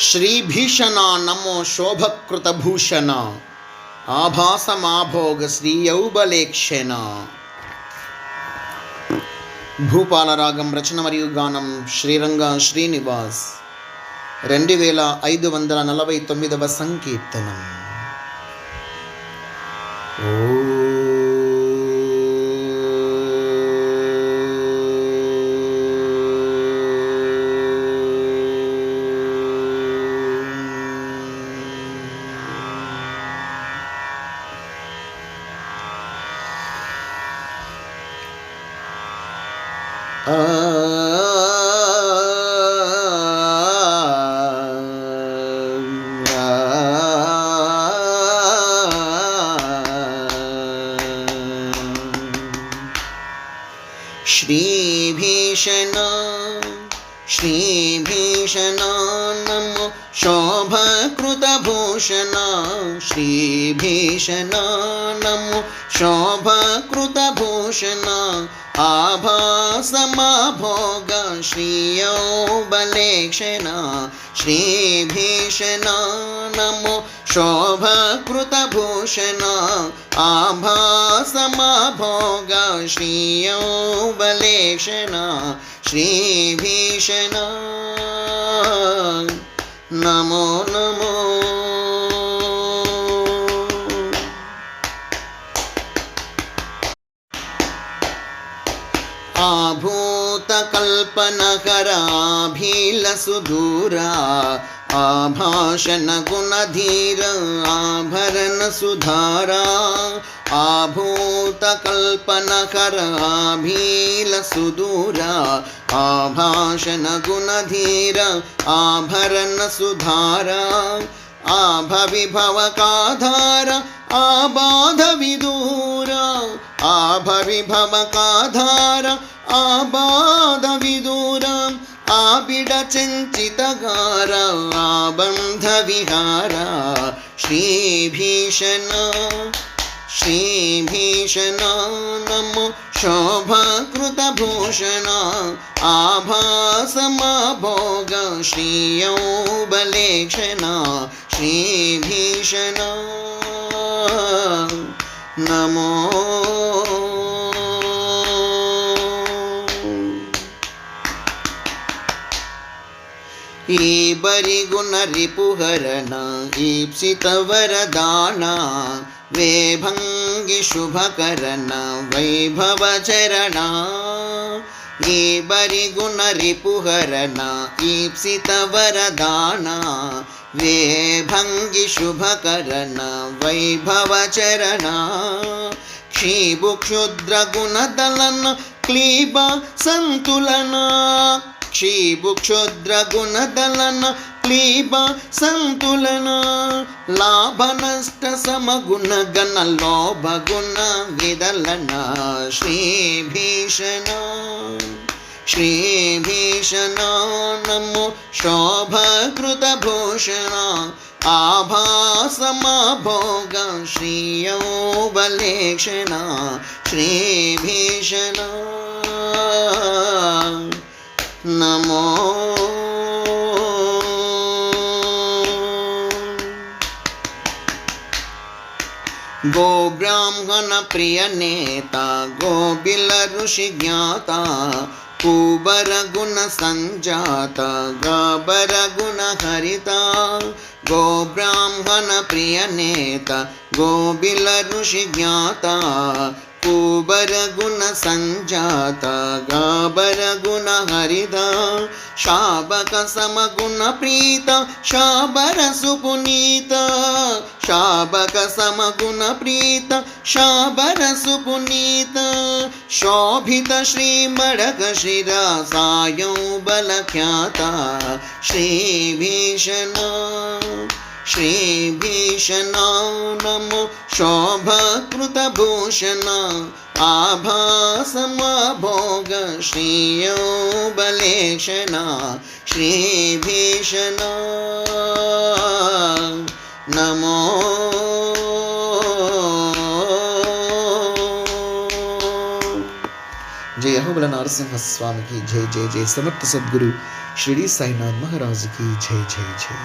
శ్రీభీషణ నమో శోభకృతభూషణ ఆభాసమాభోగ శ్రీయౌబలేక్షణ. భూపాల రాగం రచన మరియు గానం శ్రీరంగ శ్రీనివాస్. 2549వ సంకీర్తనం. श्रीभीषण श्रीभीषण नमो शोभकृतभूषण. श्रीभीषण नमो शोभकृतभूषण आभासमाभोग श्रीयौबलेक्षण. श्रीभीषण नमो शोभकृतभूषण आभासमाभोग श्रीयौबलेक्षण. श्रीभीषण नमो नमो. आभूतकल्पनकराभीलसुदूरा आभाषण गुणधीर आभरण सुधारा. आभूतकल्पनकराभीलसुदूरा आभाषण गुणधीर आभरण सुधारा. आभविभवकाधार आबाध विदूरा. आभविभवकाधार आबाध विदूरा. आबिड चञ्चितगार आबन्ध विहार. श्रीभीषण श्रीभीषण नमो शोभकृतभूषण आभासमाभोग श्रीयौबलेक्षण. श्रीभीषण नमो. ఈ బరిగుణ రిపుహరణ ఈప్సిత వరదాన వేభంగి శుభకరణ వైభవ చరణ. ఈ బరిగుణ రిపుహరణ ఈప్సిత వరదాన వేభంగి శుభకరణ వైభవ చరణ. క్షీభుక్షుద్ర గుణదలన క్లీబ సంతులన. क्षीभुक्षुद्र गुणदलन क्लीब संतुलन. लाभ नष्ट समगुण गण लोभ गुण विदलन. श्रीभीषण श्रीभीषण नमो शोभकृतभूषण आभासमाभोग श्रीयौबलेक्षण. श्रीभीषण नमो. गो ब्राह्मण प्रिय नेता गोबिल ऋषि ज्ञाता कुबर गुण संजाता गाबर गुण हरिता. गो ब्राह्मण प्रिय नेता गोबिल ऋषि ज्ञाता कुबर गुण संजाता गाबर गुण हरिता. शाबक समगुण प्रीत शाबर सुपुनीत. शाबक समगुण प्रीत शाबर सुपुनीत. शोभित श्रीमडक शिरा सायौबलख्याता. श्रीभीषण श्रीभीषण नमो शोभकृतभूषण आभासमाभोग श्रीयौबलेक्षण. श्रीभीषण नमो. जय हो యనమల నరసింహస్వామికి జై జై జై. సమర్థ సద్గురు షిరిడి సాయినాథ్ మహారాజుకి జై జై జై.